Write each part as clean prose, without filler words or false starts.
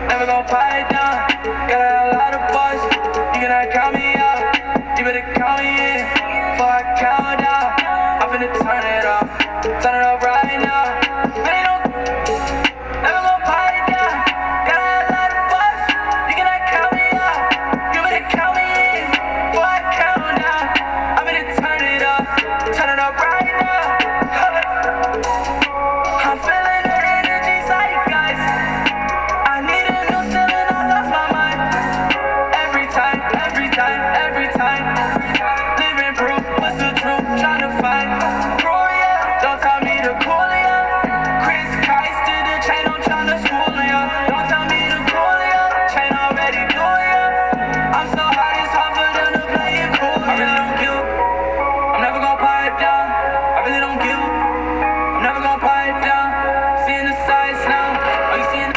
Never gon' pipe down. Got a lot of boys. You cannot count me out. You better count me in before I count down. I'm finna turn it up. Turn it up right now. Never gon' pipe down. Got a lot of boys. You cannot count me out. You better count me in before I count down. I'm finna turn it up. Turn it up right now. I'm feeling the energy zeitgeist. I need a new feeling, I lost my mind. Every time. Living proof, what's the truth? Tryna find. Don't tell me to cool ya. Chris Christ did the chain, I'm tryna school ya. Don't tell me to cool ya. Chain already do ya. I'm so hot, it's hard for them to play it cool. I really don't give. I'm never gon' pipe down. I really don't give. I'm never gon' pipe down. Seeing the sights now. Are you seeing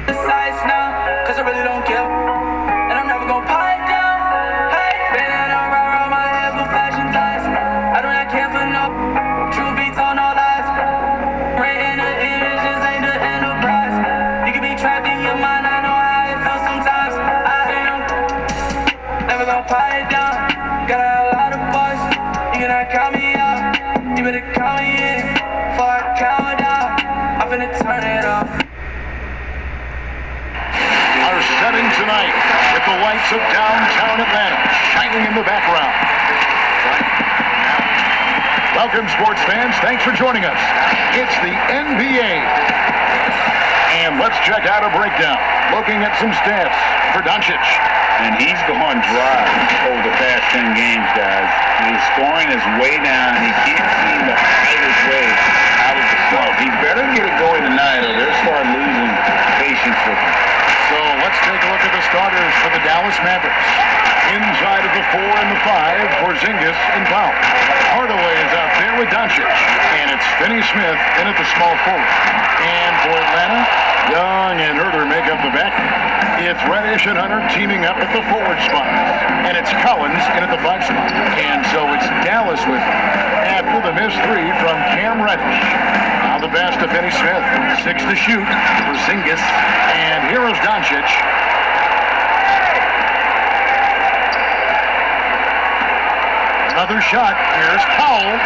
the sights now? Cause I really don't give. And I'm never gon' pipe down. Hey, been in a row, my head for fashion ties. I do not care for no true beats on all lies. Written the images ain't the enterprise. You can be trapped in your mind, I know how it feels sometimes. I am never gon' pipe down. Got a lot of boys. You cannot count me out. You better count me in before I count down. I'm finna turn it up. Are setting tonight with the lights of downtown Atlanta shining in the background. Welcome, sports fans. Thanks for joining us. It's the NBA. And let's check out a breakdown. Looking at some stats for Doncic. And he's gone dry over the past 10 games, guys. His scoring is way down. He can't seem to fight his way out of the slump. He better get it going tonight or they'll start losing patience with him. So let's take a look at the starters for the Dallas Mavericks. Inside of the 4 and the 5 for Porzingis and Powell. Hardaway is out there with Doncic. And it's Finney Smith in at the small forward. And for Atlanta, Young and Herder make up the back. It's Reddish and Hunter teaming up at the forward spot. And it's Collins in at the 5 spot. And so it's Dallas with him after the missed 3 from Cam Reddish. Now the pass to Finney Smith. 6 to shoot for Porzingis. And here is Doncic. Another shot. Here's Powell.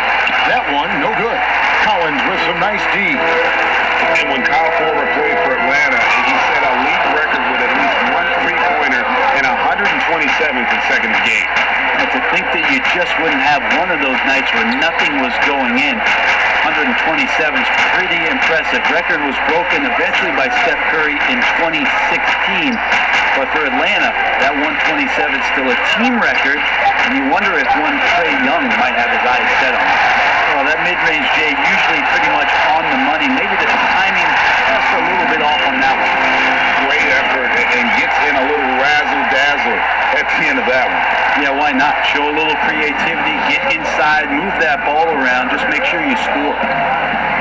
That one, no good. Collins with some nice D. And when Kyle Korver played for Atlanta, he set a league record with at least one three-pointer in 127 consecutive games. And to think that you just wouldn't have one of those nights where nothing was going in. 127 is pretty impressive. Record was broken eventually by Steph Curry in 2016. But for Atlanta, that 127 is still a team record. And you wonder if one Trae Young might have his eyes set on it. Well, that mid-range J usually pretty much on the money. Maybe the timing just a little bit off on that one. Great effort and gets in a little razzle-dazzle at the end of that one. Yeah, why not? Show a little creativity, get inside, move that ball around, just make sure you score.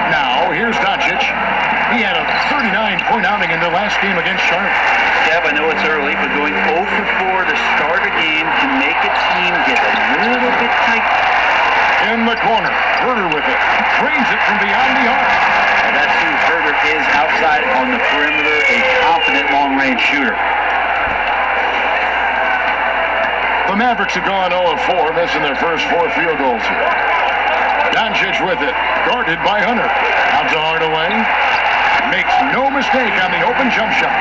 Now, here's Doncic. He had a 39-point outing in the last game against Charlotte. Deb, I know it's early, but going 0 for 4 to start a game can make a team get a little bit tight. In the corner, Herder with it. Drains it from beyond the arc. And that's who Herder is outside on the perimeter, a confident long-range shooter. The Mavericks have gone 0-4, missing their first 4 field goals here. Doncic with it, guarded by Hunter. Out to Hardaway. Makes no mistake on the open jump shot.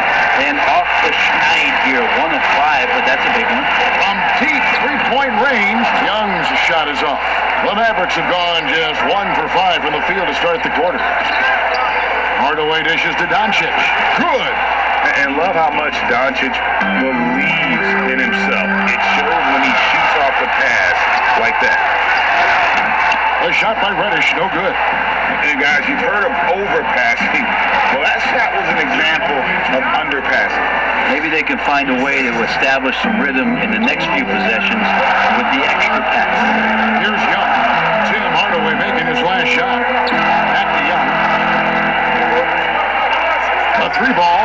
And off the schneid here, 1 of 5, but that's a big one. From deep three-point range, Young's shot is off. The Mavericks have gone just 1 for 5 from the field to start the quarter. Hardaway dishes to Doncic. Good. And love how much Doncic believes in himself. It shows when he shoots off the pass like that. A shot by Reddish, no good. And guys, you've heard of overpassing. Well, that shot was an example of underpassing. Maybe they can find a way to establish some rhythm in the next few possessions with the extra pass. Here's Young. Tim Hardaway making his last shot. Back to Young. A 3-ball.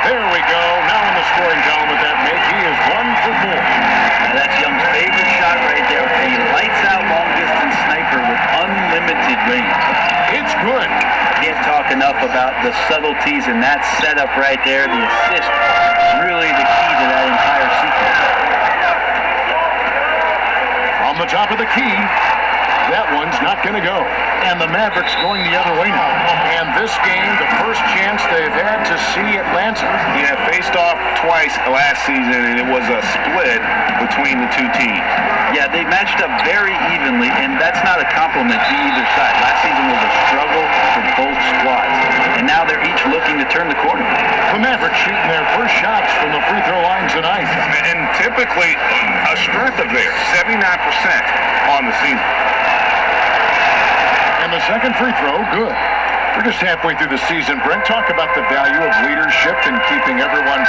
There we go. Now in the scoring column with that make, he is 1 for 4. Now that's Young's favorite shot right there. A lights-out long-distance sniper with subtleties in that setup right there. The assist, really the key to that entire sequence. On the top of the key, that one's not going to go. And the Mavericks going the other way now. And this game, the first chance they've had to see Atlanta. Yeah, faced off twice last season, and it was a split between the two teams. Yeah, they matched up very evenly, and that's not a compliment to either side. Last season was a struggle for both squads, and now they're each looking to turn the corner. The Mavericks shooting their first shots from the free throw line tonight. And typically a strength of theirs, 79% on the season. And the second free throw, good. We're just halfway through the season, Brent. Talk about the value of leadership and keeping everyone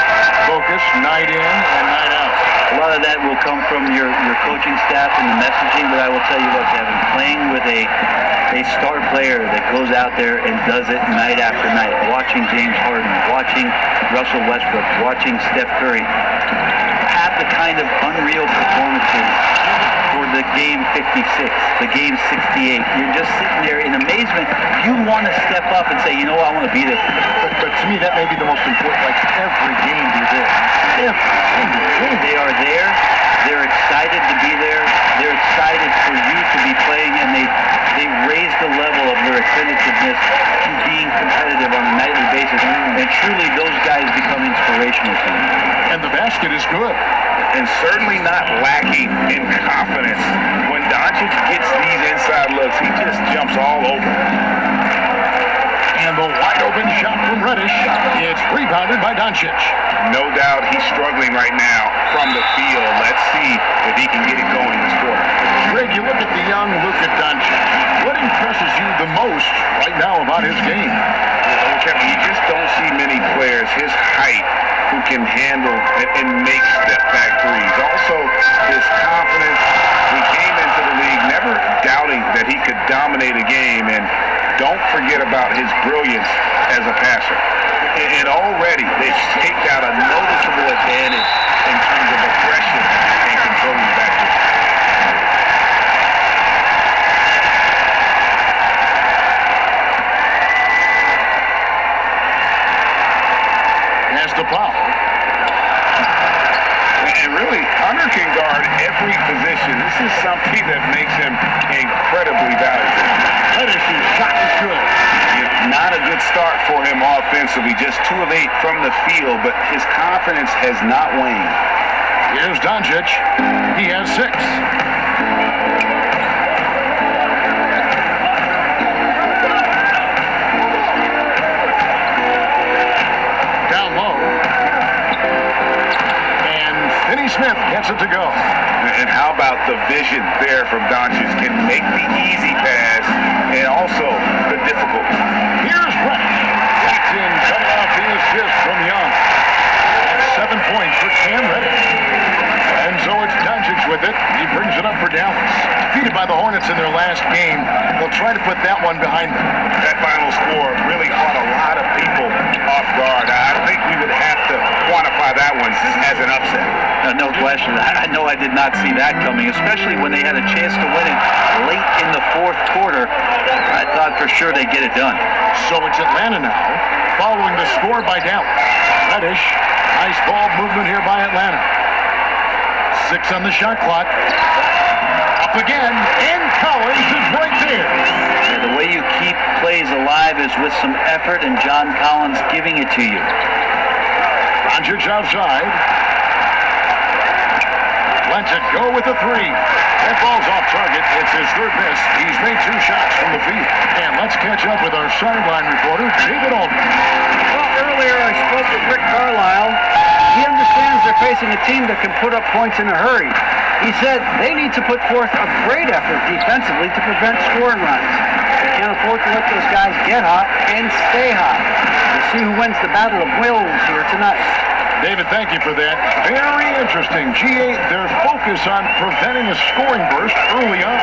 focused night in and night out. A lot of that will come from your coaching staff and the messaging, but I will tell you what, Kevin, playing with a star player that goes out there and does it night after night, watching James Harden, watching Russell Westbrook, watching Steph Curry, have the kind of unreal performances for the game 56, the game 68. You're just sitting there in amazement. You want to step up and say, you know what, I want to be there. But to me, that may be the most important. Like every game they're there. They are there. They're excited to be there. They're excited for you to be playing, and they raise the level of their attentiveness to being competitive on a nightly basis. And truly, those guys become inspirational to me. And the basket is good. And certainly not lacking in confidence. When Doncic gets these inside looks, he just jumps all over. And the wide open shot from Reddish. It's rebounded by Doncic. No doubt he's struggling right now from the field. Let's see if he can get it going this quarter. Greg, you look at the young Luka Doncic. What impresses you the most right now about his game? You just don't see many players his height who can handle and make step-back threes. Also, his confidence. He came into the league never doubting that he could dominate a game, and don't forget about his brilliance as a passer. And already, they've staked out a noticeable advantage in terms of aggression and controlling the backcourt. Has to foul. And really, Hunter can guard every position. This is something that makes him incredibly valuable. Reddish's shot is good. Not a good start for him offensively, just 2 of 8 from the field, but his confidence has not waned. Here's Doncic. He has 6. Down low. And Finney Smith gets it to go. And how about the vision there from Doncic? Can make the easy pass and also the difficult. Here's Reddish. That's in, coming off the assist from Young. 7 points for Cam Reddish. And so it's Doncic with it. He brings it up for Dallas. Defeated by the Hornets in their last game. They'll try to put that one behind them. That final score really caught a lot of people off guard. I think we would have to quantify that one as an upset. No question. I know I did not see that coming, especially when they had a chance to win it late in the fourth quarter. I thought for sure they'd get it done. So it's Atlanta now, following the score by Dallas. Reddish, nice ball movement here by Atlanta. 6 on the shot clock. Up again, and Collins is right there. Yeah, the way you keep plays alive is with some effort, and John Collins giving it to you. Doncic outside. Lets it go with the 3. That ball's off target. It's his 3rd miss. He's made 2 shots from the field. And let's catch up with our sideline reporter, David Aldridge. Well, earlier I spoke with Rick Carlisle. He understands they're facing a team that can put up points in a hurry. He said they need to put forth a great effort defensively to prevent scoring runs. They can't afford to let those guys get hot and stay hot. We'll see who wins the battle of wills here tonight. David, thank you for that. Very interesting. GA, their focus on preventing a scoring burst early on.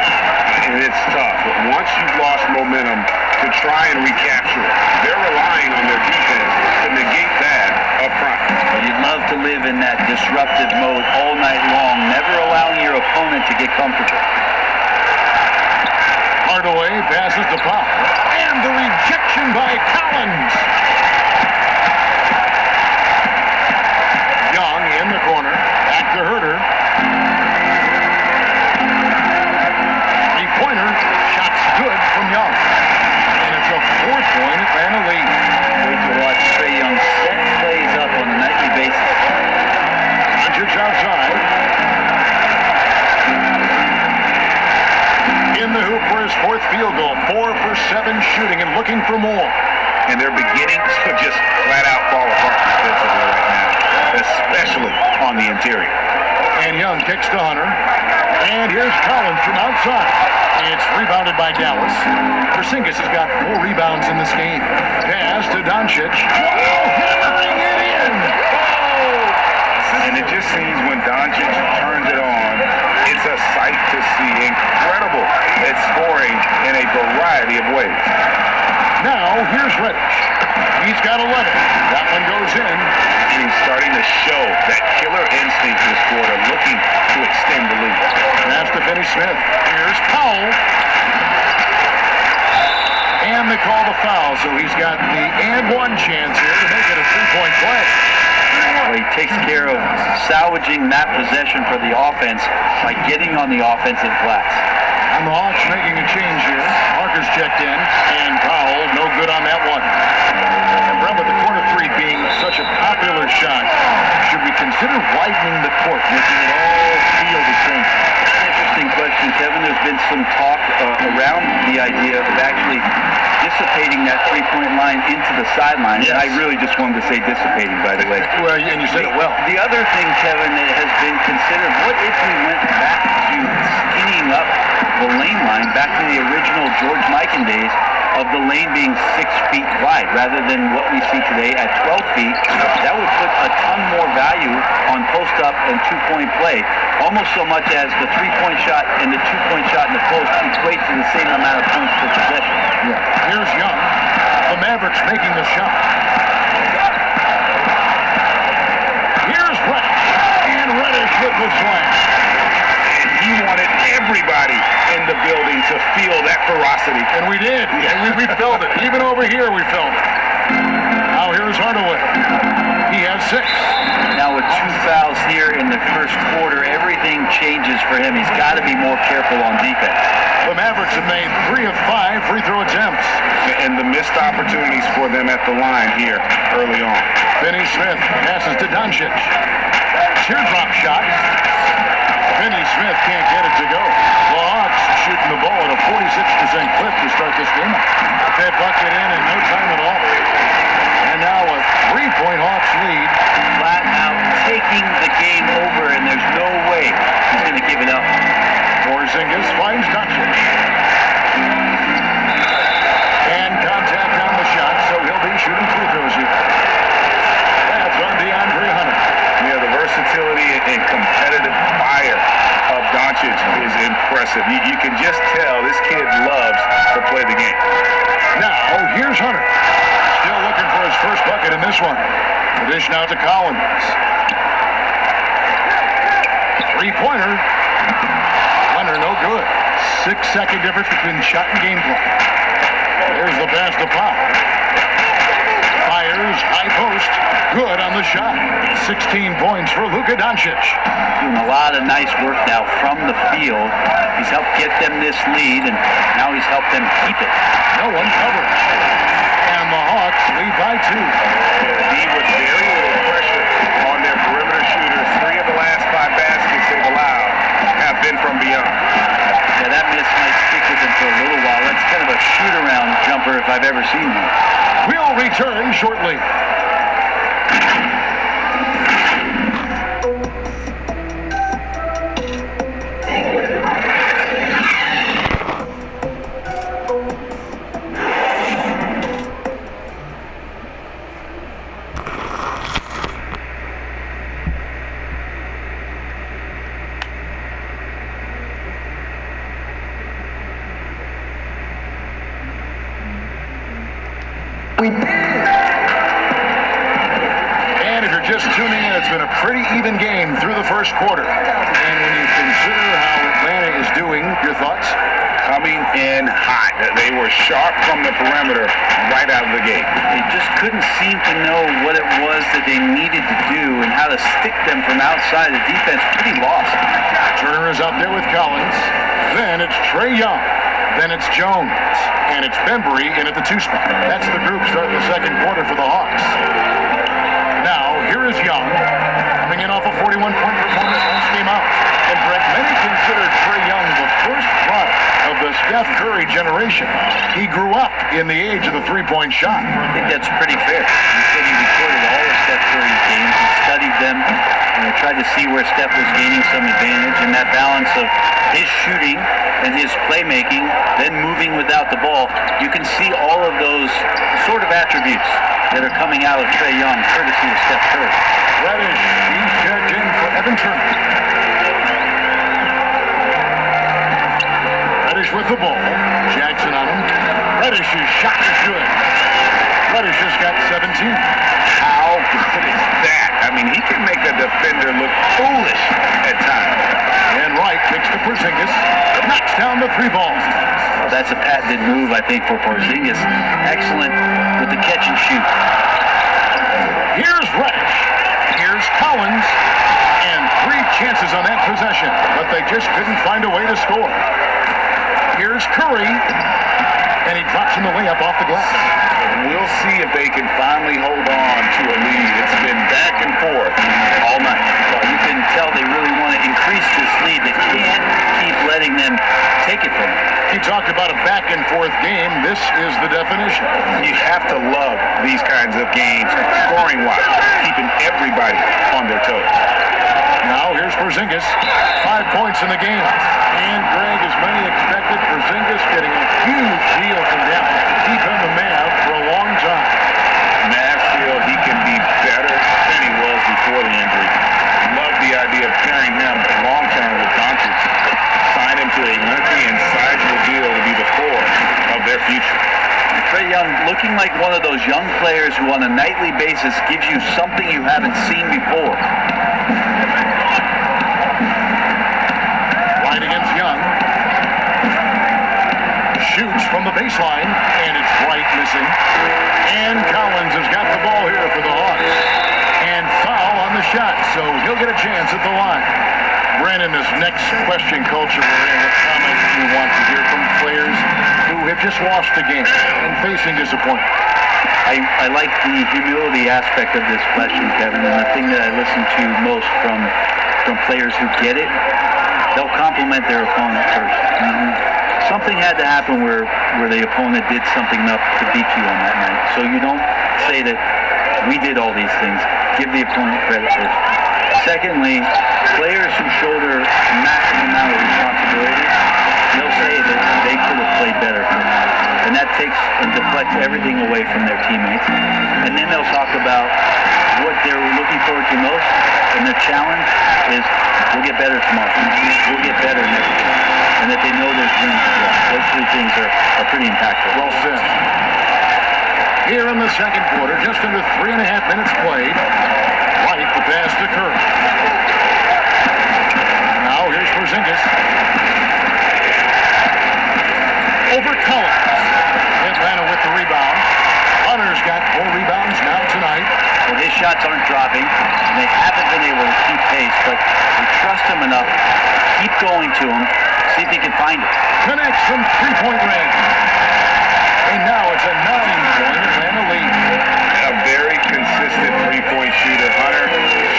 And it's tough. But once you've lost momentum, to try and recapture it, they're relying on their defense to negate that up front. You'd love to live in that disruptive mode all night long, never allowing your opponent to get comfortable. Hardaway passes to Pop. And the rejection by Collins. fourth field goal. 4 for 7 shooting and looking for more. And they're beginning to just flat out fall apart defensively right now, especially on the interior. And Young kicks to Hunter. And here's Collins from outside. It's rebounded by Dallas. Porzingis has got 4 rebounds in this game. Pass to Doncic. Hammering it in. And it just seems when Doncic turns it on, it's a sight to see. Incredible at scoring in a variety of ways. Now, here's Reddish. He's got 11. That one goes in. And he's starting to show that killer instinct this quarter, looking to extend the lead. Pass to Finney-Smith. Here's Powell. And they call the foul, so he's got the and one chance here to make it a 3-point play. Well, he takes care of salvaging that possession for the offense by getting on the offensive glass. And the Hawks making a change here. Parker's checked in, and Powell no good on that one. And remember, the corner 3 being such a popular shot, should we consider widening the court, making it all feel the same? Interesting question, Kevin. There's been some talk around the idea of actually dissipating that three-point line into the sideline. Yes. And I really just wanted to say dissipating, by the way. Well, and you said it well. The other thing, Kevin, that has been considered, what if we went back to skinnying up the lane line, back to the original George Mikan days of the lane being 6 feet wide rather than what we see today at 12 feet? That would put a ton more value on post-up and two-point play, almost so much as the three-point shot and the two-point shot in the post equate to the same amount of points per possession. Yeah. Here's Young. The Mavericks making the shot. Here's Reddish. And Reddish with the slam. And he wanted everybody in the building to feel that ferocity. And we did. And we felt it. Even over here, we felt it. Now here's Hardaway. He has 6. Now with 2 fouls here in the first quarter, everything changes for him. He's got to be more careful on defense. The Mavericks have made 3 of 5 free throw attempts. And the missed opportunities for them at the line here early on. Finney-Smith passes to Doncic. Teardrop shot. Finney-Smith can't get it to go. The Hawks shooting the ball at a 46% clip to start this game. That bucket in no time at all. And now a 3-point Hawks lead. Flat out taking the game over, and there's no way he's going to give it up. Porzingis finds Doncic. And contact on the shot, so he'll be shooting free throws here. That's on DeAndre Hunter. Yeah, the versatility and competitive fire of Doncic is impressive. You can just tell this kid loves to play the game. Now, here's Hunter. Still looking for his first bucket in this one. The dish now to Collins. 3-pointer. Hunter, no good. 6-second difference between shot and game clock. There's the pass to Powell. Fires, high post. Good on the shot. 16 points for Luka Doncic. Doing a lot of nice work now from the field. He's helped get them this lead, and now he's helped them keep it. No one coverage. And the Hawks lead by 2. He with very little pressure on their perimeter shooters. 3 of the last 5 baskets they've allowed have been from beyond. Yeah, that miss might stick with him for a little while. That's kind of a shoot-around jumper if I've ever seen one. We'll return shortly. And if you're just tuning in, it's been a pretty even game through the first quarter. And when you consider how Atlanta is doing, your thoughts? Coming in hot. They were sharp from the perimeter right out of the gate. They just couldn't seem to know what it was that they needed to do and how to stick them from outside. The defense pretty lost. Turner is out there with Collins. Then it's Trae Young. Then it's Jones. And it's Bembry in at the 2 spot. That's the group starting the second quarter for the Hawks. Now, here is Young, coming in off a 41-point performance once came out. And Brett, many consider Trae Young the first product of the Steph Curry generation. generation. He grew up in the age of the three-point shot. I think that's pretty fair. He said he recorded all of Steph Curry's games. He studied them and tried to see where Steph was gaining some advantage, and that balance of his shooting and his playmaking, then moving without the ball. You can see all of those sort of attributes that are coming out of Trae Young, courtesy of Steph Curry. Reddish, he's checked in for Evan Turner. Reddish with the ball. Jackson on him. Reddish's shot is good. Reddish has got 17. How good is that? I mean, he can make a defender look foolish at times. And Wright kicks to Porzingis. Knocks down the three balls. Well, that's a patented move, I think, for Porzingis. Excellent with the catch and shoot. Here's Reddish. Here's Collins. And 3 chances on that possession, but they just couldn't find a way to score. Here's Curry. And he drops in the layup off the glass. We'll see if they can finally hold on to a lead. It's been back and forth all night. Well, you can tell they really want to increase this lead. They can't keep letting them take it from them. He talked about a back and forth game. This is the definition. You have to love these kinds of games, scoring-wise, keeping everybody on their toes. Now here's Porzingis. 5 points in the game. And Greg, as many expected, Porzingis getting a huge deal from them to keep him a Mav for a long time. Mav feel he can be better than he was before the injury. Love the idea of carrying him long-term with Doncic. Sign him to a lengthy and sizable deal to be the core of their future. Trae Young looking like one of those young players who on a nightly basis gives you something you haven't seen before. Wright against Young. Shoots from the baseline, and it's Wright missing. And Collins has got the ball here for the Hawks. And foul on the shot, so he'll get a chance at the line. Brandon, this next question culture we're in, what comments do you want to hear from players who have just lost the game and facing disappointment? I like the humility aspect of this question, Kevin, and the thing that I listen to most from players who get it, they'll compliment their opponent first. Something had to happen where the opponent did something enough to beat you on that night. So you don't say that we did all these things. Give the opponent credit first. Secondly, players who shoulder a massive amount of responsibility, they'll say that they could have played better. And that takes and deflects everything away from their teammates. And then they'll talk about what they're looking forward to most, and their challenge is we'll get better tomorrow. We'll get better next year. And that they know there's room to grow. Those 3 things are pretty impactful. Well said. Here in the second quarter, just under 3.5 minutes played. White the pass to Curry. Now here's Porzingis. Over Collins. Atlanta with the rebound. Hunter's got 4 rebounds now tonight. Well, his shots aren't dropping, and they haven't been able to keep pace, but we trust him enough. Keep going to him. See if he can find it. Connects from 3-point range. And now it's a 9-point Atlanta lead. A very consistent three-point shooter. Hunter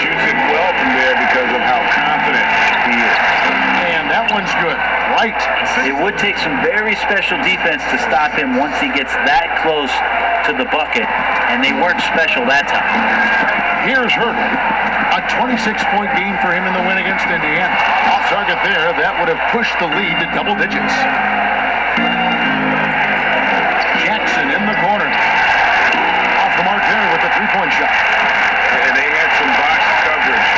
shoots it well from there because of how confident he is. And that one's good. Right. It would take some very special defense to stop him once he gets that close to the bucket, and they weren't special that time. Here's Hurd. A 26-point game for him in the win against Indiana. Off target there, that would have pushed the lead to double digits. Jackson in the corner. Off the mark there with the 3-point shot. And they had some box coverage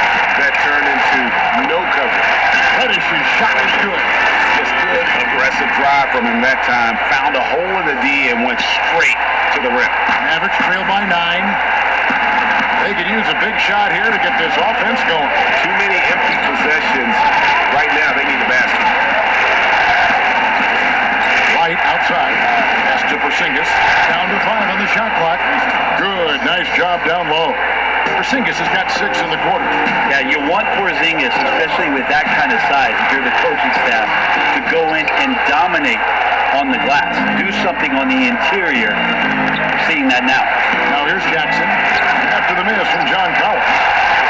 that turned into no coverage. Reddish's shot is good. Just good, aggressive drive from him that time. Found a hole in the D and went straight to the rim. Mavericks trail by 9. They could use a big shot here to get this offense going. Too many empty possessions. Right now, they need a basket. White outside. Pass to Porzingis. Down to 5 on the shot clock. Good. Nice job down low. Porzingis has got 6 in the quarter. Yeah, you want Porzingis, especially with that kind of size, if you're the coaching staff, to go in and dominate on the glass. Do something on the interior. We're seeing that now. Now here's Jackson. After the miss from John Collins.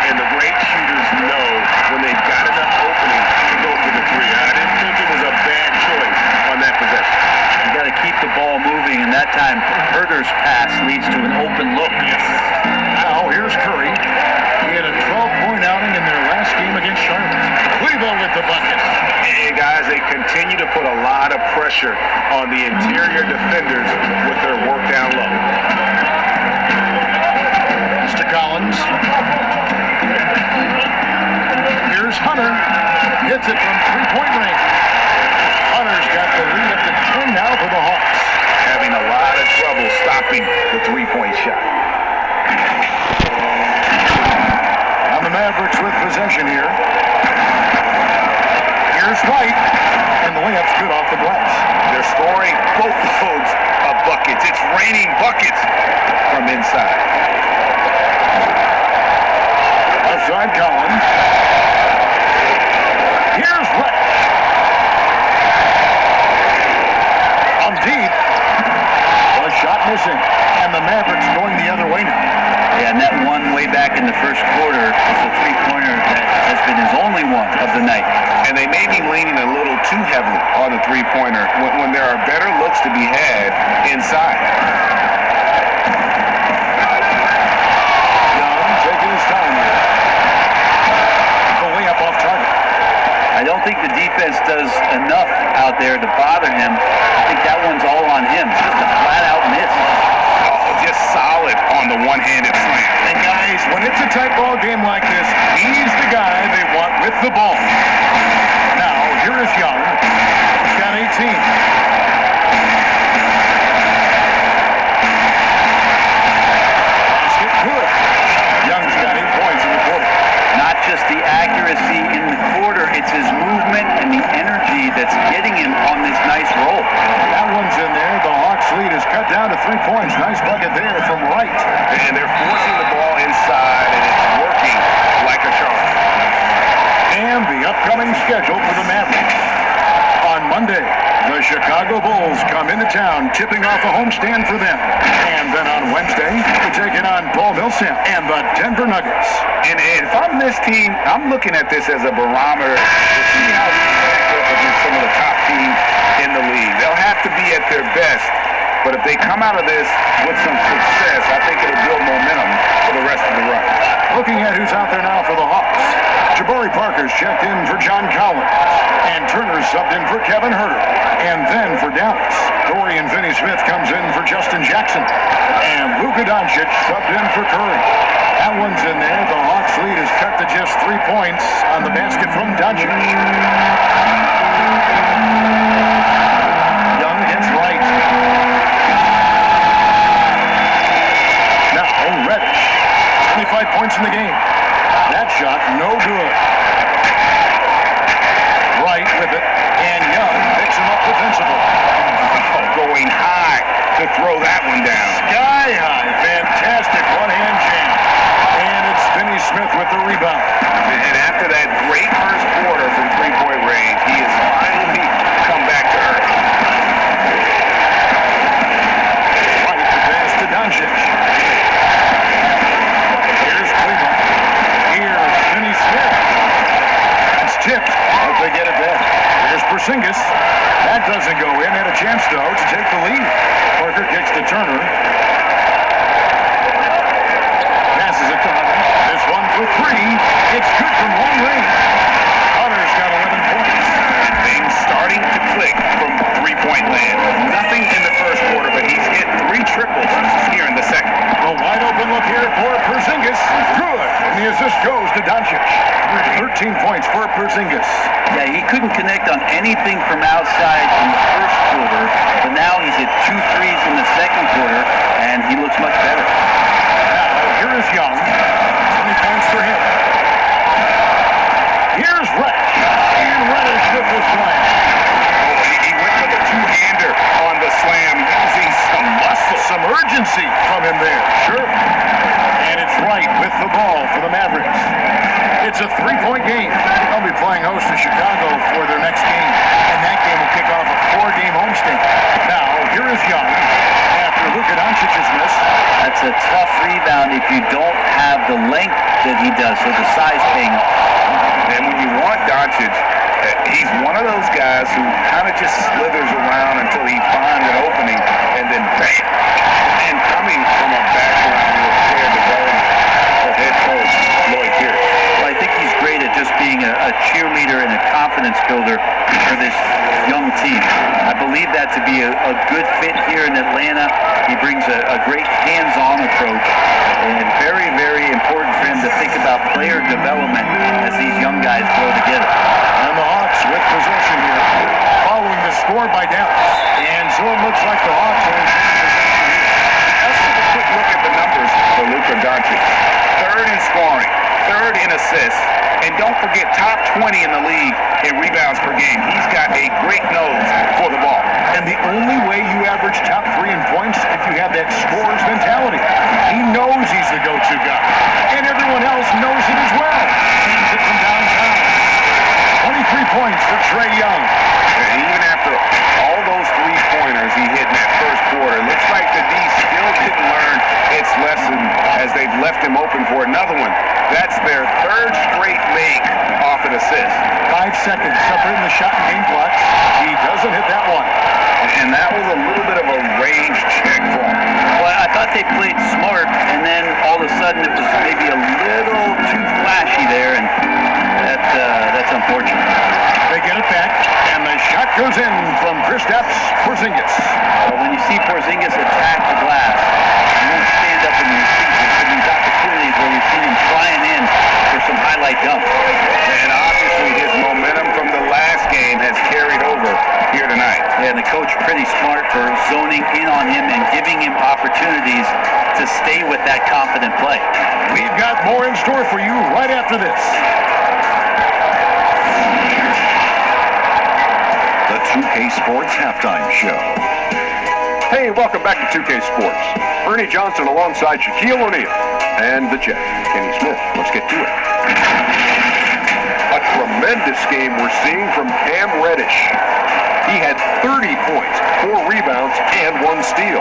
And the great shooters know when they've got enough opening to go for the 3. I didn't think it was a bad choice on that possession. You got to time Herder's pass leads to an open look. Now here's Curry. He had a 12-point outing in their last game against Charlotte. Cleveland with the bucket. Hey guys, they continue to put a lot of pressure on the interior defenders with their work down low. Mr. Collins. Here's Hunter. Hits it from three-point range. Hunter's got the lead up to 10 now for the Hawks. Having a lot of trouble stopping the three-point shot. Now the Mavericks with possession here. Here's White. And the layup's good off the glass. They're scoring boatloads of buckets. It's raining buckets from inside. Outside Collins. Here's White. On deep. A shot missing. And the Mavericks going the other way now. Yeah, and that one way back in the first quarter is a three-pointer that has been his only one of the night. And they may be leaning a little too heavily on the three-pointer when there are better looks to be had inside. Young taking his time here. The layup off target. I don't think the defense does enough out there to bother him. I think that one's all on him. Just a flat-out miss. Just solid on the one-handed slam. And guys, when it's a tight ball game like this, he's the guy they want with the ball. Now, here is Young. He's got 18. Basket good. Young's got 8 points in the quarter. Not just the accuracy in the quarter, it's his movement and the energy that's getting him on this nice roll. That one's in there. The Hawks lead is cut down to 3 points. Nice bucket there from Wright. And they're forcing the ball inside, and it's working like a charm. And the upcoming schedule for the Mavericks. On Monday, the Chicago Bulls come into town, tipping off a homestand for them. And then on Wednesday, we take it on Paul Millsap and the Denver Nuggets. And if I'm this team, I'm looking at this as a barometer to see how we stack up against some of the top teams in the league. They'll have to be at their best, but if they come out of this with some success, I think it'll build momentum for the rest of the run. Looking at who's out there now for the Hawks. Jabari Parker's checked in for John Collins. And Turner's subbed in for Kevin Herter. And then for Dallas, Dorian Finney-Smith comes in for Justin Jackson. And Luka Doncic subbed in for Curry. That one's in there. The Hawks lead is cut to just 3 points on the basket from Doncic. Young hits right. Now Reddish. 25 points in the game. That shot, no good. Wright with it, and Young picks him up defensively. Going high to throw that one down. Sky high, fantastic one-hand jam. And it's Finney-Smith with the rebound. And after that great first quarter from three-point range, he has finally come back to earth. Wright the pass to Doncic. Here's Cleveland. Here's Finney-Smith. It's tipped. Hope they get it back. Here's Porzingis. That doesn't go in. Had a chance, though, to take the lead. Parker kicks to Turner. Passes it to Hunter. This one for 3. It's good from long range. Hunter's got 11 points. And things starting to click from three-point land. Nothing in the first quarter, but he's hit 3 triples here in the second. A wide open look here for Porzingis. Good. And the assist goes to Doncic. 13 points for Porzingis. Yeah, he couldn't connect on anything from outside in the first quarter, but now he's hit 2 threes in the second quarter, and he looks much better. Now, here is Young. 20 points for him. Here's Reddish. And Reddish with the slam. He went with a two-hander on the slam, using some muscle. Some urgency from him there. Sure. And it's Wright with the ball for the Mavericks. It's a 3-point game. They'll be playing host to Chicago for their next game. And that game will kick off a 4-game homestand. Now, here is Young. After Luka Doncic is missed. That's a tough rebound if you don't have the length that he does, so the size paying off. And when you want Doncic, he's one of those guys who kind of just slithers around until he finds an opening, and then bam, a cheerleader and a confidence builder for this young team. I believe that to be a good fit here in Atlanta. He brings a great hands-on approach, and very, very important for him to think about player development as these young guys grow together. And the Hawks with possession here, following the score by Dallas. And so it looks like the Hawks will retain possession here. Let's take a quick look at the numbers for Luka Doncic. Third in scoring, third in assists, and don't forget top 20 in the league in rebounds per game. He's got a great nose for the ball. And the only way you average top 3 in points if you have that scorer's mentality. He knows he's the go-to guy. And everyone else knows it as well. Sends it from downtown. 23 points for Trae Young. And even after all those three-pointers he hit in that first quarter, looks like the D still didn't learn its lesson as they've left him open for another one. That's their third straight make off an assist. 5 seconds separating the shot and game clock. He doesn't hit that one. And that was a little bit of a range check for him. Well, I thought they played smart, and then all of a sudden it was maybe a little too flashy there, and that's unfortunate. They get it back, and the shot goes in from Kristaps Porzingis. Well, when you see Porzingis attack the glass, you won't stand up in your seat. There's been these opportunities where we've seen him trying in for some highlight dumps. And obviously his momentum from the last game has carried over here tonight. Yeah, and the coach pretty smart for zoning in on him and giving him opportunities to stay with that confident play. We've got more in store for you right after this. The 2K Sports Halftime Show. Hey, welcome back to 2K Sports. Ernie Johnson alongside Shaquille O'Neal and the Jet, Kenny Smith. Let's get to it. A tremendous game we're seeing from Cam Reddish. He had 30 points, 4 rebounds, and 1 steal.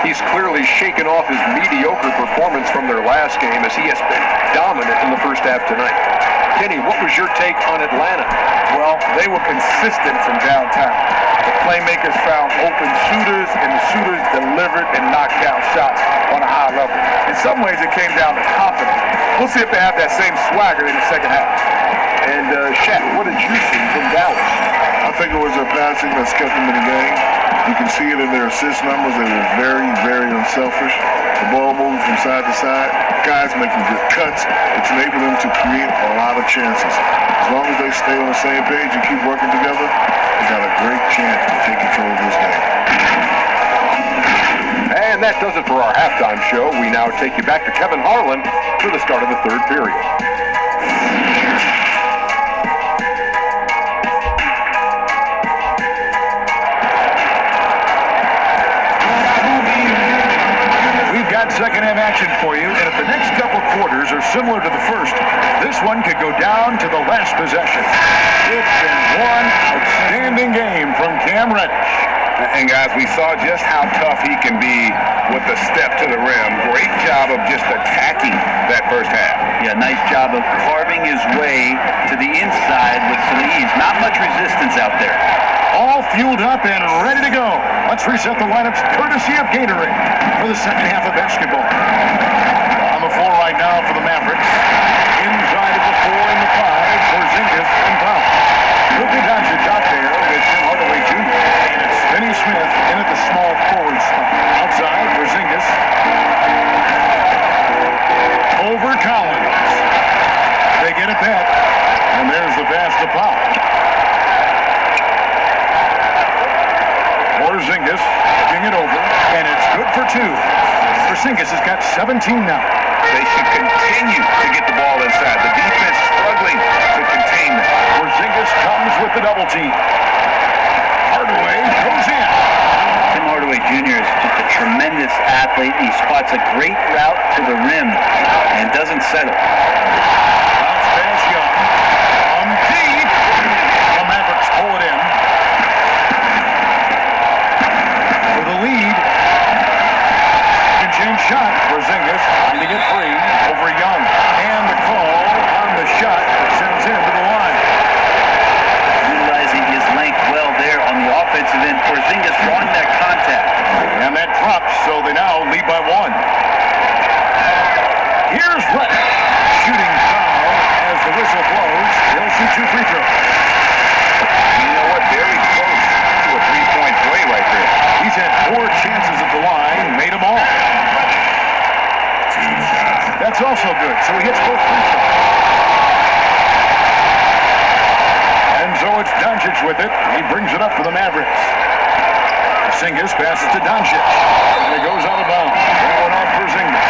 He's clearly shaken off his mediocre performance from their last game as he has been dominant in the first half tonight. Kenny, what was your take on Atlanta? Well, they were consistent from downtown. The playmakers found open shooters, and the shooters delivered and knocked down shots on a high level. In some ways, it came down to confidence. We'll see if they have that same swagger in the second half. And Shaq, what did you see from Dallas? I think it was their passing that's kept them in the game. You can see it in their assist numbers. They were very, very unselfish. The ball moves from side to side. Guys making good cuts. It's enabled them to create a lot of chances. As long as they stay on the same page and keep working together, they got a great chance to take control of this game. And that does it for our halftime show. We now take you back to Kevin Harlan for the start of the third period. Second half action for you, and if the next couple quarters are similar to the first, this one could go down to the last possession. It's been one outstanding game from Cam Reddish. And guys, we saw just how tough he can be with the step to the rim. Great job of just attacking that first half. Yeah, nice job of carving his way to the inside with some ease. Not much resistance out there. All fueled up and ready to go. Let's reset the lineups courtesy of Gatorade for the second half of basketball. On the floor right now for the Mavericks. Inside of the 4 and the 5 for Porzingis and Powell. Luka Doncic out there with Tim Hardaway Jr. And it's Finney Smith in at the small forward spot. Outside, Porzingis. Over Collins. They get it back. And there's the pass to Powell. Porzingis looking it over, and it's good for 2. Porzingis has got 17 now. They should continue to get the ball inside. The defense struggling to contain them. Porzingis comes with the double team. Hardaway goes in. Tim Hardaway Jr. is just a tremendous athlete. He spots a great route to the rim and doesn't settle. Bounce pass Young. On deep. The Mavericks pull it in. For the lead. Change shot. Porzingis finding it free over Young. And the call on the shot that sends him to the line. Utilizing his length well there on the offensive end. Porzingis wanting that contact. And that drops, so they now lead by 1. Here's Reddish shooting from He brings it up for the Mavericks. Porzingis passes to Doncic. And it goes out of bounds. Going off Porzingis.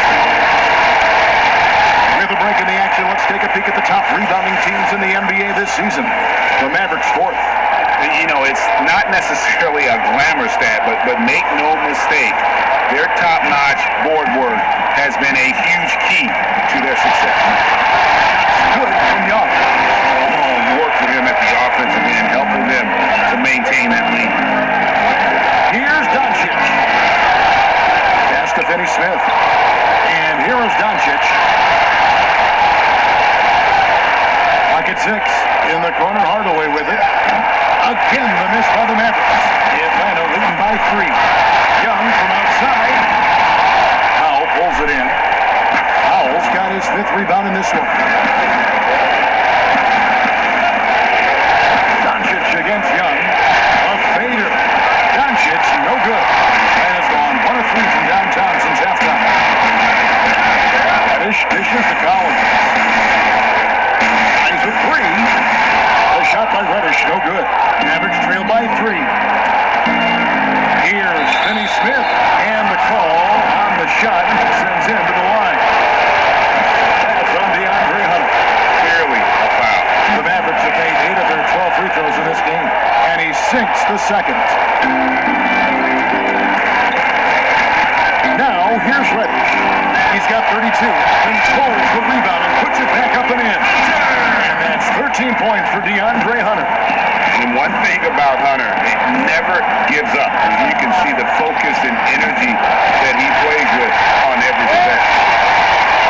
With a break in the action, let's take a peek at the top rebounding teams in the NBA this season. The Mavericks fourth. You know, it's not necessarily a glamour stat, but make no mistake, their top-notch board work has been a huge key to their success. Good from Young. Work for him at the offensive end, helping them to maintain that lead. Here's Doncic. Pass to Finney-Smith. And here is Doncic. Pocket six. In the corner, Hardaway with it. Again, the miss by the Mavericks. Atlanta leading by 3. Young from outside. Powell pulls it in. Powell's got his 5th rebound in this one. Doncic against Young. A fader. Doncic, no good. And has gone 1 of 3 from downtown since halftime. Dishes to Collins. Eyes with 3. The shot by Reddish, no good. Mavericks trail by 3. Here's Finney-Smith, and the call on the shot sends him to the line. That's on DeAndre Hunter. Clearly a foul. The Mavericks have made 8 of their 12 free throws in this game, and he sinks the second. Now, here's Reddish. He's got 32, controls the rebound, and puts it back up and in. And that's 13 points for DeAndre Hunter. And one thing about Hunter, it never gives up. You can see the focus and energy that he plays with on every possession.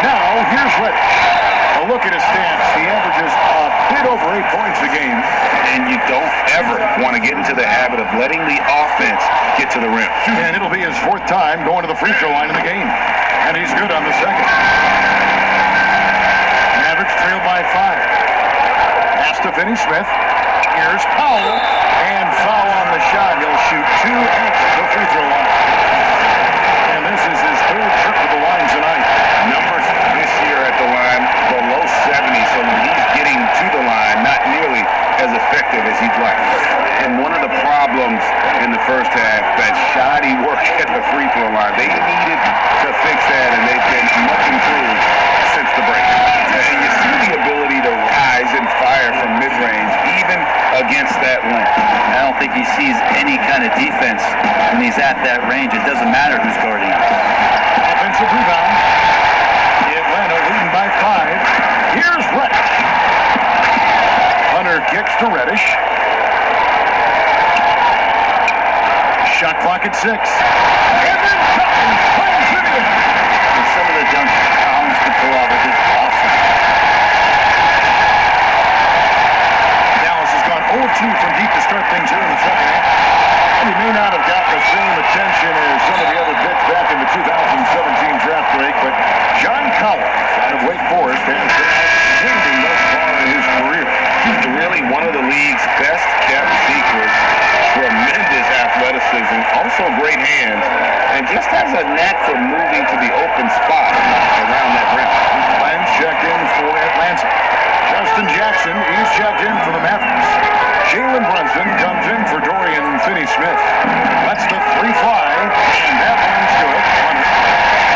Now, here's Reddish. A look at his stats. He averages a bit over 8 points a game. And you don't ever want to get into the habit of letting the offense get to the rim. And it'll be his 4th time going to the free throw line in the game. And he's good on the second. Mavericks trail by 5. Pass to Finney-Smith. Here's Powell. And foul on the shot. He'll shoot 2 at the free throw line. And this is his 3rd trip to the line tonight. Numbers this year at the line below 70, so when he's getting to the line, not nearly as effective as he'd like. And one of the problems in the first half, that shoddy work at the free throw line, they needed to fix that, and they've been much improved since the break. And you see the ability to rise and fire from mid-range, even against that length. I don't think he sees any kind of defense when he's at that range. It doesn't matter who's guarding him. Offensive rebound. Atlanta leading by 5. Here's Reddish. Hunter kicks to Reddish. Shot clock at 6. And then Collins plunges it in. And some of the dunks Collins can pull off are just awesome. Dallas has gone 0-2 from deep to start things here in the second half. And he may not have gotten the same attention as some of the other picks back in the 2017 draft break, but John Collins out of Wake Forest has been outstanding thus far in his career. He's really one of the league's best kept secrets. Tremendous athleticism, also great hands, and just has a knack for moving to the open spot around that rim. Lance checked in for Atlanta. Justin Jackson, he's checked in for the Mavericks. Jalen Brunson comes in for Dorian Finney-Smith. That's the 3 fly, and that one's good.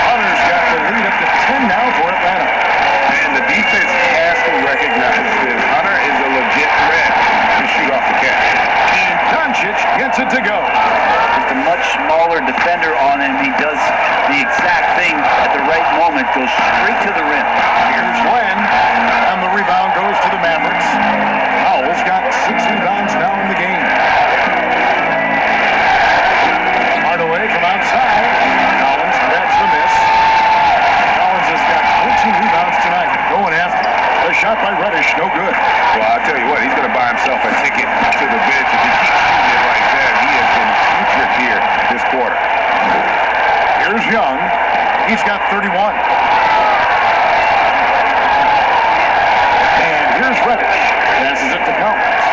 Hunter's got the lead up to 10 now for Atlanta. And the defense has to recognize this. Hunter is a legit threat to shoot off the catch. And Doncic gets it to go. Just a much smaller defender on him. He does the exact thing at the right moment, goes straight to the rim. Here's Len, and the rebound goes to the Mavericks. Powell's got 6 rebounds now in the game. Hardaway from outside. Collins grabs the miss. Collins has got 14 rebounds tonight. Going after. The shot by Reddish, no good. Well, I'll tell you what, he's going to buy himself a ticket to the bench. If he keeps shooting it like that, he has been putrid here this quarter. Here's Young. He's got 31. And here's Reddish. Passes it to Collins.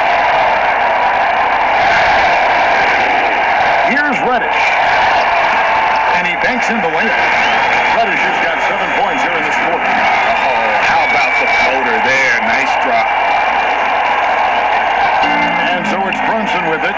Here's Reddish. And he banks in the layup. Reddish has got 7 points here in this quarter. Oh, how about the floater there? Nice drop. And so it's Brunson with it.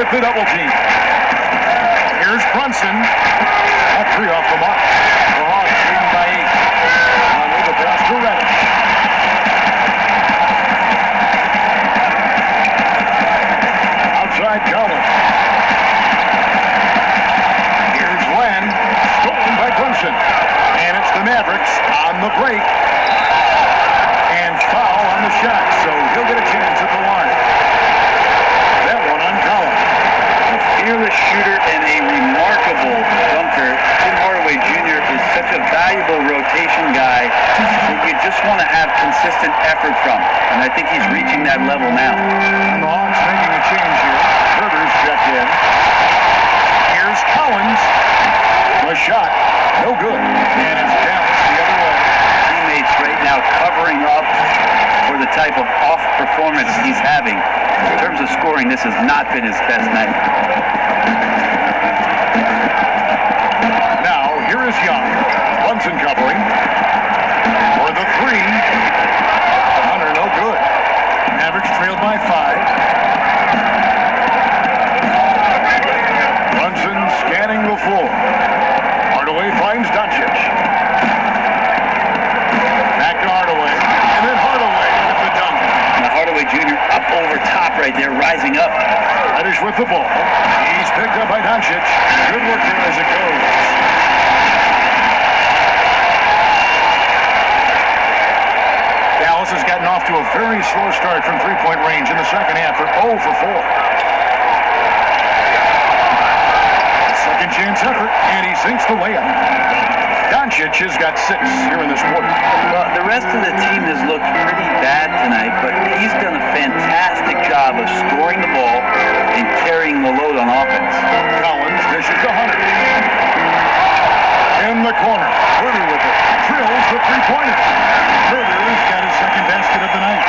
with the double team. Here's Brunson. That 3 off the mark. The Hawks leading by 8. Under the pass to Reddish. Outside Collins. Here's Len. Stolen by Brunson. And it's the Mavericks on the break. And foul on the shot. So he'll get a chance at the line. That one on Collins. A fearless shooter and a remarkable dunker. Tim Hardaway Jr. is such a valuable rotation guy that you just want to have consistent effort from. And I think he's reaching that level now. And the Hawks making a change here. Herder's checked in. Here's Collins. A shot. No good. And it's Dallas the other way. Teammates right now covering up for the type of off performance he's having. In terms of scoring, this has not been his best night. Now, here is Young. Brunson covering. For the 3. Hunter, no good. Mavericks trailed by 5. Brunson scanning the floor. Hardaway finds Doncic. Back to Hardaway. And then Hardaway with the dunk. Now Hardaway Jr. up over top right there, rising up. Reddish with the ball. He's picked up by Doncic. Good work there as it goes. Dallas has gotten off to a very slow start from three-point range in the second half. They're 0 for 4. Second chance effort, and he sinks the layup. Doncic has got 6 here in this quarter. Well, the rest of the team has looked pretty bad tonight, but he's done a fantastic job of scoring the ball and carrying the load on offense. Collins dishes to Hunter. In the corner, Herder with it. Drills the three-pointer. Herder's got his second basket of the night.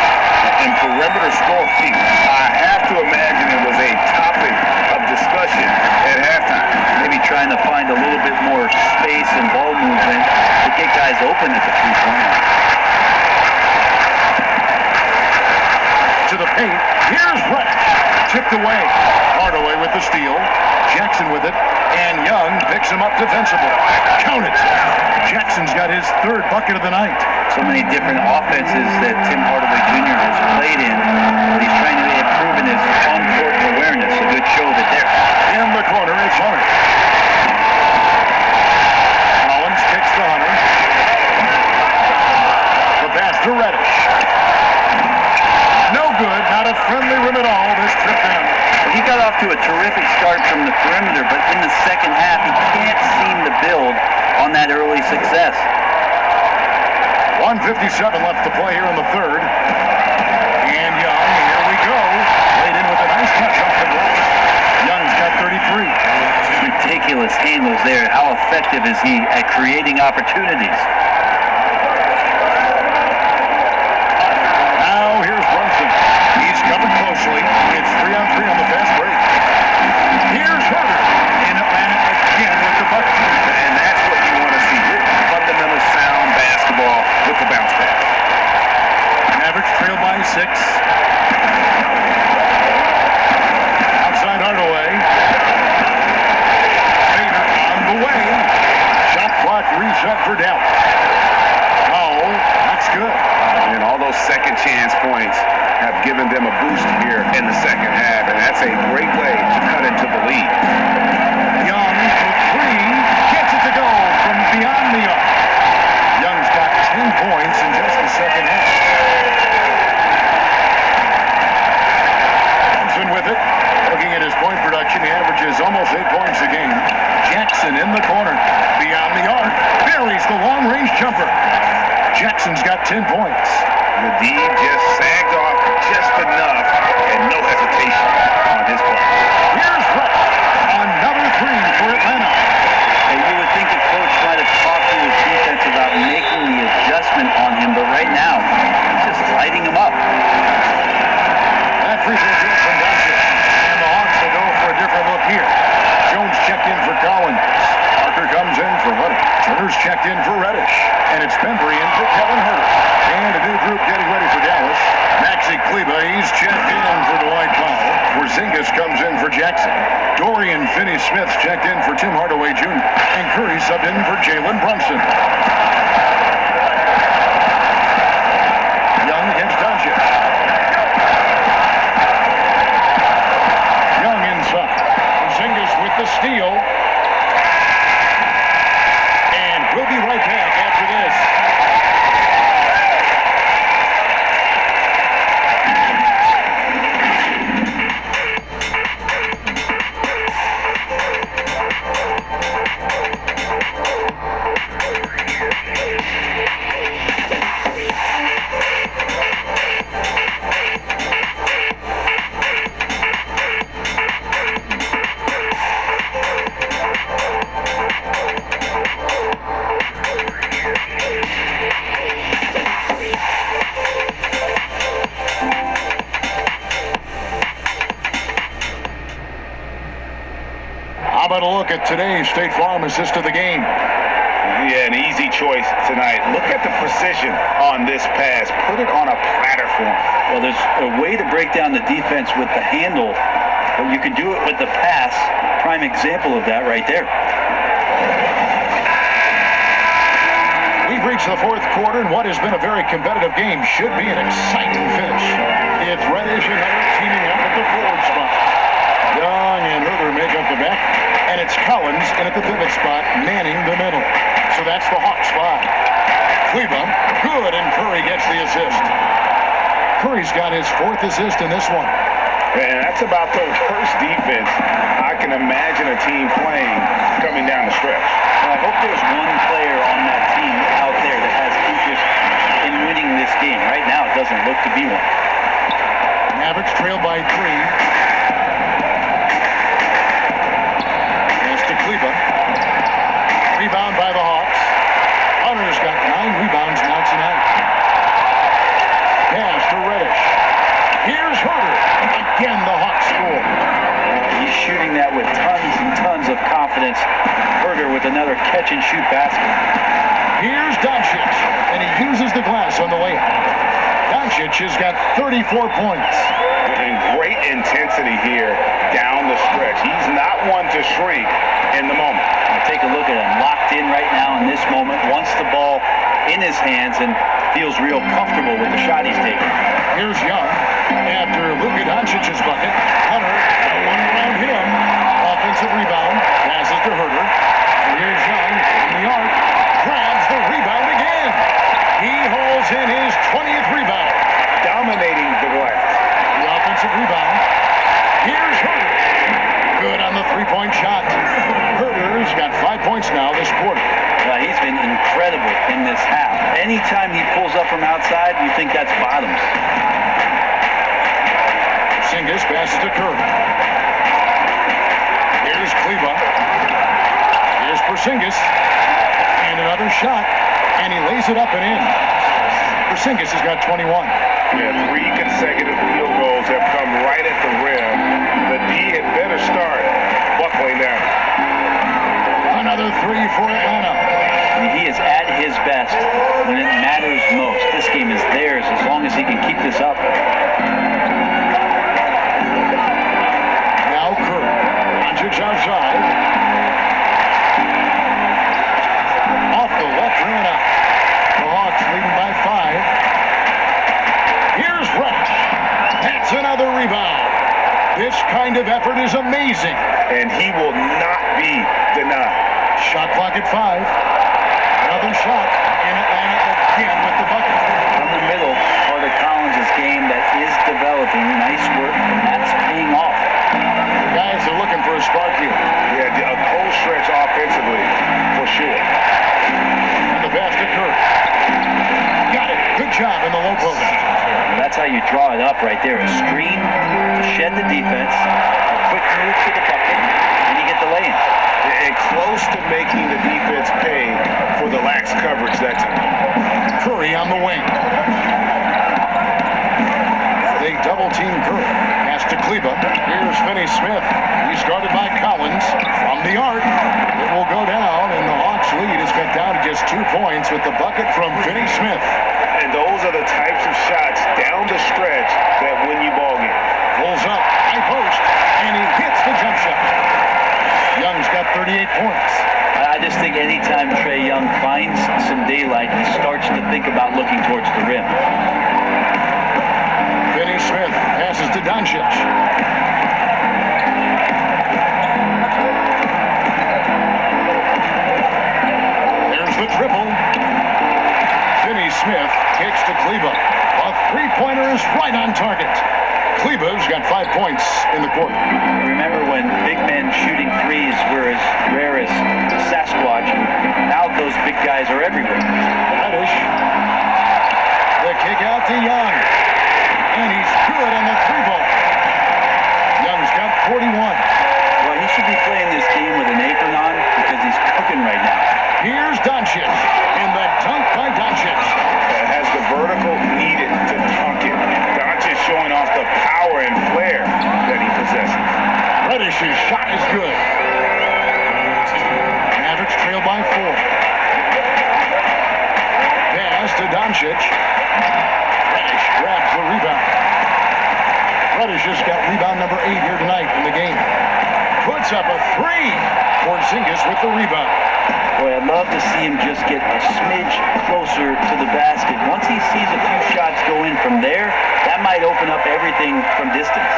In perimeter scoring, I have to imagine it was a topic of discussion at halftime. Maybe trying to find a little bit more space and ball movement to get guys open at the three-point line. To the paint. Here's Reddish. Tipped away. Hardaway with the steal. Jackson with it. And Young picks him up defensively. Count it. Jackson's got his 3rd bucket of the night. So many different offenses that Tim Hardaway Jr. has played in, but he's trying to improve in his on-court awareness. A good show of it there. In the corner, it's Hunter. Collins kicks to Hunter. The pass to Reddish. No good. Not a friendly rim at all this trip down. He got off to a terrific start from the perimeter, but in the second half, he can't seem to build on that early success. 1:57 left to play here in the 3rd. And Young, here we go. Played in with a nice touch off the glass. Young's got 33. Ridiculous handles there. How effective is he at creating opportunities? Now here's Brunson. He's covered closely. It's 3-on-3 on the fast break. Here's Herder. In Atlanta again with the bucket. And that's what you want to see. Fundamental sound basketball with the bounce back. Mavericks trail by 6. Outside Hardaway. Vader on the way. Shot clock reset for Dallas. Oh, that's good. And all those second chance points have given them a boost here in the second half, and that's a great way to cut into the lead. Young for 3, gets it to go from beyond the arc. Young's got 10 points in just the second half. Thompson with it. Looking at his point production, he averages almost 8 points a game. Jackson in the corner, beyond the arc. Buries the long-range jumper. Jackson's got 10 points. Nadeem just sagged off just enough and no hesitation on his part. Here's Brett. Another 3 for Atlanta. And you would think the coach might have talked to his defense about making the adjustment on him, but right now, he's just lighting him up. That free throw hit from Doncic. And the Hawks will go for a different look here. Jones checked in for Collins. Parker comes in for Hunter. Turner's checked in for Reddish. And it's Bembry in for Kevin Herter. And a new group getting ready for Dallas. Maxi Kleba, he's checked in for Dwight Powell. For Porzingis comes in for Jackson. Dorian Finney-Smith checked in for Tim Hardaway Jr. And Curry subbed in for Jalen Brunson. Young against Doncic. Young inside. Porzingis with the steal. And we'll be right back after this. How about a look at today's State Farm assist of the game? Yeah, an easy choice tonight. Look at the precision on this pass. Put it on a platter for him. Well, there's a way to break down the defense with the handle, but you can do it with the pass. Prime example of that right there. We've reached the fourth quarter, and what has been a very competitive game should be an exciting finish. It's Reddish and Hunter teaming up at the forward spot. Young and Herder make up the back, and it's Collins in at the pivot spot, manning the middle. So that's the Hawk spot. Kleba, good, and Curry gets the assist. Curry's got his fourth assist in this one. And that's about the worst defense I can imagine a team playing coming down the stretch. Well, I hope there's one player on that team out there that has interest in winning this game. Right now, it doesn't look to be one. Mavericks trail by 3. Kleba. Rebound by the Hawks. Hunter's got 9 rebounds now tonight. Pass to Reddish. Here's Herder. Again, the Hawks score. He's shooting that with tons and tons of confidence. Herder with another catch-and-shoot basket. Here's Doncic, and he uses the glass on the layup. Doncic has got 34 points. And great intensity here down the stretch. He's not one to shrink in the moment. Take a look at him, locked in right now in this moment, wants the ball in his hands and feels real comfortable with the shot he's taking. Here's Young. After Luka Doncic's bucket, Hunter, no one around him. Offensive rebound, passes to Herder. And here's Young in the arc, grabs the rebound again. He holds in his 20th rebound. Dominating the glass. The offensive rebound. Here's Herder. Good on the three-point shot. Herder's got 5 points now this quarter. Well, he's been incredible in this half. Anytime he pulls up from outside, you think that's bottoms. Porzingis passes to Curry. Here's Kleba. Here's Porzingis. And another shot. And he lays it up and in. Porzingis has got 21. Yeah, 3 consecutive field goals have come right at the rim. The D had better start buckling down. Another 3 for Atlanta. And he is at his best when it matters most. This game is theirs as long as he can keep this up. Now Curry. Doncic outside. Off the left rim out. The Hawks leading by 5. Here's Reddish. That's another rebound. This kind of effort is amazing. And he will not be denied. Shot clock at 5. Another shot. And Atlanta again with the bucket. From the middle, part of Collins' game that is developing. Nice work, and that's paying off. The guys are looking for a spark here. Yeah, a cold stretch offensively, for sure. And the pass to Curry. Got it. Good job in the low post. And that's how you draw it up right there. A screen, shed the defense, a quick move to the bucket, and you get the lay-in. And close to making the defense pay for the lax coverage that time. Curry on the wing. They double-team Curry. Pass to Kleba. Here's Finney-Smith. He started by Collins from the arc. It will go down, and the Hawks lead is cut down to just 2 points with the bucket from Finney-Smith. And those are the types of shots down the stretch that win you ball games. Pulls up, high post. just think anytime Trae Young finds some daylight, he starts to think about looking towards the rim. Finney Smith passes to Doncic. There's the triple. Finney Smith kicks to Kleba. A three-pointer is right on target. Kleba's got 5 points in the quarter. Remember when big men shooting threes were as rare as Sasquatch? Now those big guys are everywhere. Reddish. The kick out to Young. And he's good on the three ball. Young's got 41. Well, he should be playing this game with an apron on because he's cooking right now. Here's Doncic. And the dunk by Doncic. Has the vertical needed to dunk it. Doncic showing off the power and flair that he possesses. Reddish's shot is good. Mavericks trail by 4. Pass to Doncic. Reddish grabs the rebound. Reddish has got rebound number 8 here tonight in the game. Puts up a 3. Porzingis with the rebound. Boy, I'd love to see him just get a smidge closer to the basket. Once he sees a few shots go in from there, that might open up everything from distance.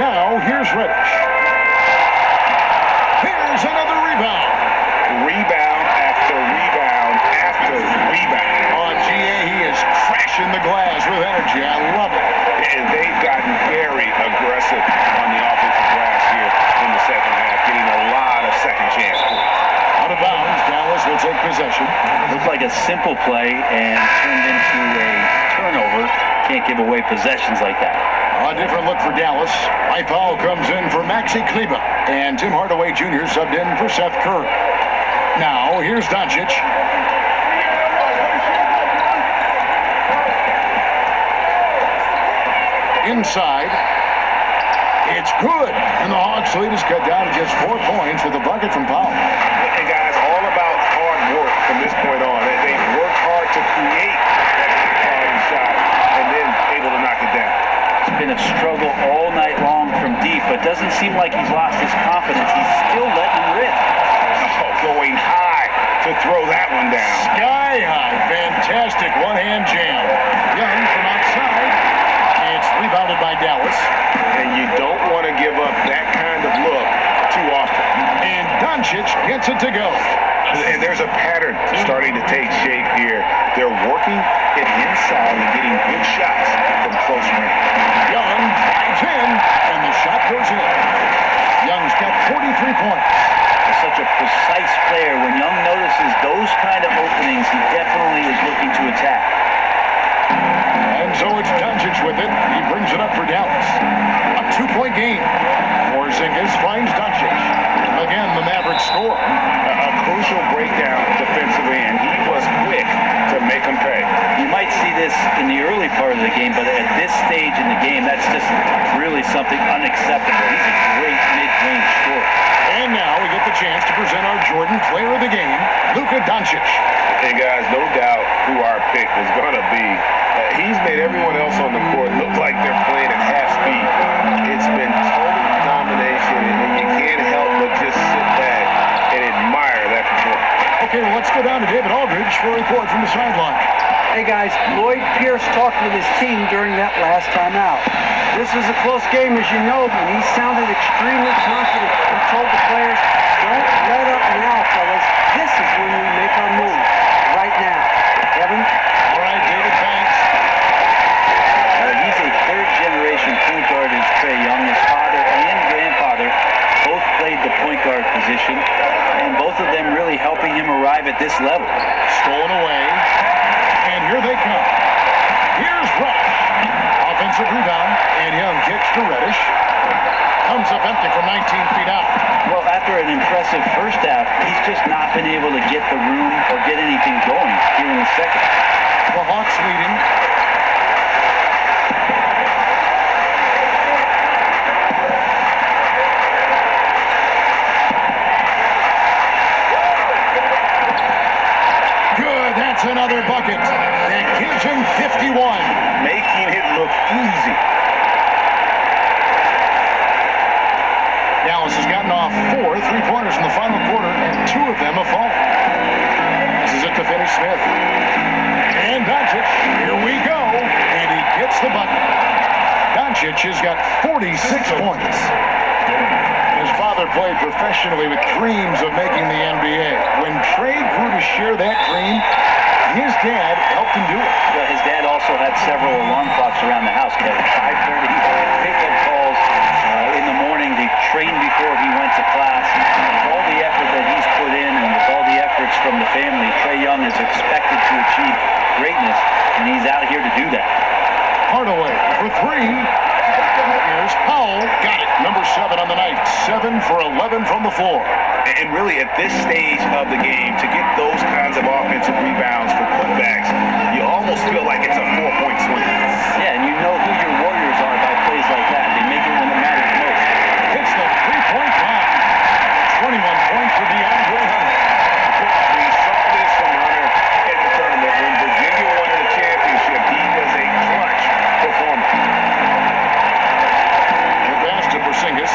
Now, here's Reddish. Here's another rebound. Rebound after rebound after rebound. On GA, he is crashing the glass with energy. I love it. And they've gotten very aggressive on the offensive glass here in the second half, getting a lot of second chance points. Out of bounds, Dallas will take possession. Looks like a simple play and turned into a turnover. Can't give away possessions like that. A different look for Dallas. High foul comes in for Maxi Kleba. And Tim Hardaway Jr. subbed in for Seth Curry. Now, here's Doncic. Inside. It's good. And the Hawks lead is cut down to just 4 points with a bucket from Powell. And guys, all about hard work from this point on. They worked hard to create that quality shot and then able to knock it down. It's been a struggle all night long from deep, but doesn't seem like he's lost his confidence. He's still letting him rip. Going high to throw that one down. Sky high. Fantastic one-hand jam. Young from outside. It's rebounded by Dallas. And you don't want to give up that kind of look too often. And Doncic gets it to go. And there's a pattern starting to take shape here. They're working it inside and getting good shots from close range. Young drives in, and the shot goes in. Young's got 43 points. Such a precise player. When Young notices those kind of openings, he definitely is looking to attack. And so it's Doncic with it. He brings it up for Dallas. A 2-point game. Porzingis finds Doncic. Again, the Mavericks score. A crucial breakdown defensively, and he was quick to make them pay. You might see this in the early part of the game, but at this stage in the game, that's just really something unacceptable. He's a great mid-range scorer. And now we get the chance to present our Jordan Player of the Game, Luka Doncic. Hey guys, no doubt who our pick is going to be. He's made everyone else on the court look like they're playing at half speed. It's been total domination, and you can't help but just sit back and admire that performance. Okay, well, let's go down to David Aldridge for a report from the sideline. Hey guys, Lloyd Pierce talked with his team during that last time out. This was a close game, as you know, but he sounded extremely confident. He told the players, don't let up now, fellas. This is when we make our move. Right now. Kevin? All right, David, thanks. He's a third-generation point guard as Trae Young. His father and grandfather both played the point guard position, and both of them really helping him arrive at this level. Stolen away. And here they come. Here's Rush. Offensive rebound, and Young kicks to Reddish. Comes up empty from 19 feet out. Well, after an impressive first half, he's just not been able to get the room or get anything going here in the second. The Hawks leading. Good, that's another bucket. That gives him 51. Making it look easy. Dallas has gotten off 4 3-pointers in the final quarter, and 2 of them have fallen. This is it to finish Smith. And Doncic, here we go, and he gets the bucket. Doncic has got 46 points. His father played professionally with dreams of making the NBA. When Trey grew to share that dream, his dad helped him do it. Well, his dad also had several alarm clocks around the house. He had 5:30 pickup calls in the morning. He trained before he went to class. And all the effort that he's put in, and with all the efforts from the family, Trae Young is expected to achieve greatness, and he's out here to do that. Hardaway for 3. Here's Powell. Got it. Number 7 on the night. 7 for 11 from the floor. And really, at this stage of the game, to get those kinds of offensive rebounds for putbacks, you almost feel like it's a 4-point swing. Yeah, and you know who your Warriors are by plays like that. They make it when it matters most. Hits the 3-point line. 21 points for DeAndre Hunter. We saw this from Hunter in the tournament. When Virginia won the championship, he was a clutch performer. The pass to Porzingis.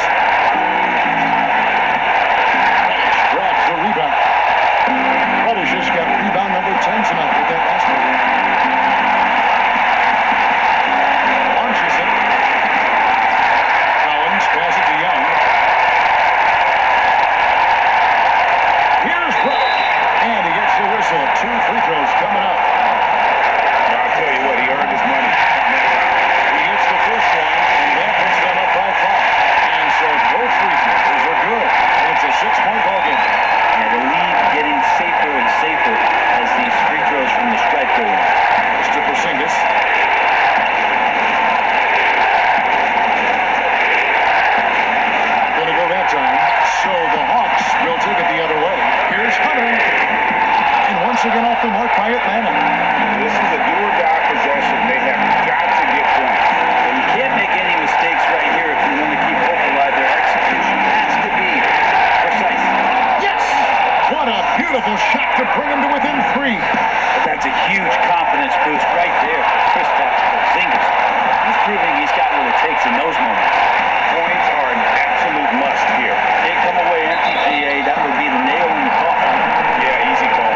Grabs the rebound. Brothers just got rebound number 10 tonight with that last one. Launches it. Collins passes to Young. Here's Brook. And he gets the whistle. 2 free throws coming up. I'll tell you what, he earned his money. He hits the first one, and that puts them up by 5. And so both free throws are good. And it's a 6-point ball game. Yeah, the lead getting safer and safer as these free throws from the stripe go in. Mr. Porzingis. Gonna go that time. So the Hawks will take it the other way. Here's Hunter. And once again off the mark by Atlanta. This is a do-or-die possession. They have got to get points. Well, you can't make any mistakes right here if you want to keep hope alive. Their execution has to be precise. Yes! What a beautiful shot to bring him to within 3. But that's a huge confidence boost right there for Kristaps Porzingis. He's proving he's got what it takes in those moments. Points are an absolute must here. Can't come away empty, GA. That would be the nail in the coffin. Yeah, easy call.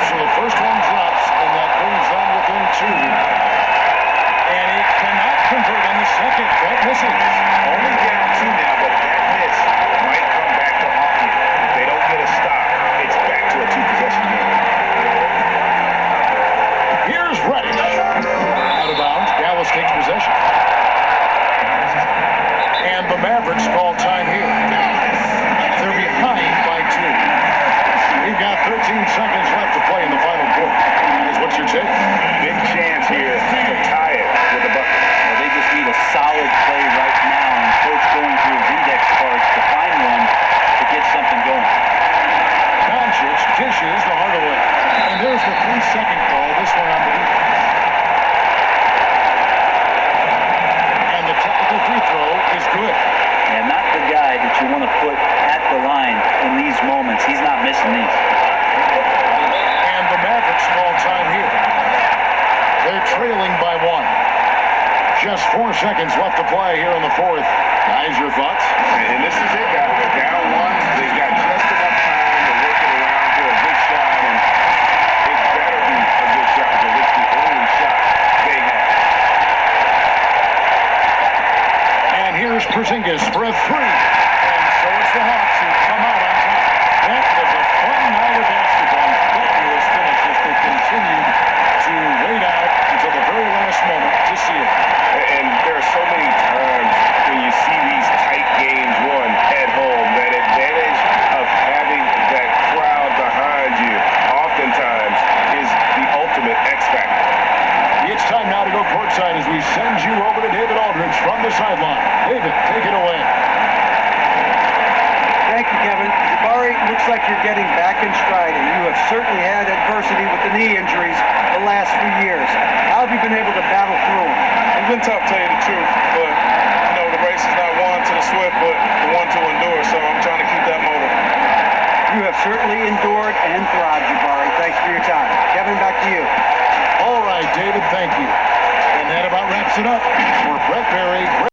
So the first one drops, and that brings them within 2. And he cannot convert on the second. That misses. Only down 2 now, but that miss might come back to haunt you. If they don't get a stop, it's back to a 2-possession game. Here's Reddish. Out of bounds. Dallas takes possession. And the Mavericks call time here. They're behind by 2. We've got 13 seconds left to play in the final quarter. Guys, what's your take? Big chance here to tie it with a bucket. Well, they just need a solid play right now, and Coach going through his index cards to find one to get something going. Doncic dishes to Hardaway. And there's the 3-second call. This one on the defense. And the technical free throw is good. And not the guy that you want to put at the line in these moments. He's not missing these. And the Mavericks call time here. They're trailing by 1. Just 4 seconds left to play here in the 4th. Guys, your thoughts? And this is it, guys. They're down 1. They've got just enough time to work it around for a big shot, and it better be a good shot because it's the only shot they have. And here's Porzingis for a 3. And so it's the Hawks who come out on top. That was a fun night of basketball. Fabulous finish as they continued to wait out until the very last moment to see it. And there are so many times when you see these tight games won at home, that advantage of having that crowd behind you oftentimes is the ultimate X factor. It's time now to go courtside as we send you over to David Aldridge from the sideline. David, take it away. Thank you, Kevin. Jabari, looks like you're getting back in stride, and you have certainly had adversity with the knee injuries the last few years. How have you been able to battle through them? It's been tough, to tell you the truth, but the race is not won to the swift, but the one to endure. So I'm trying to keep that motive. You have certainly endured and thrived, Jabari. Thanks for your time. Kevin, back to you. All right, David, thank you. And that about wraps it up.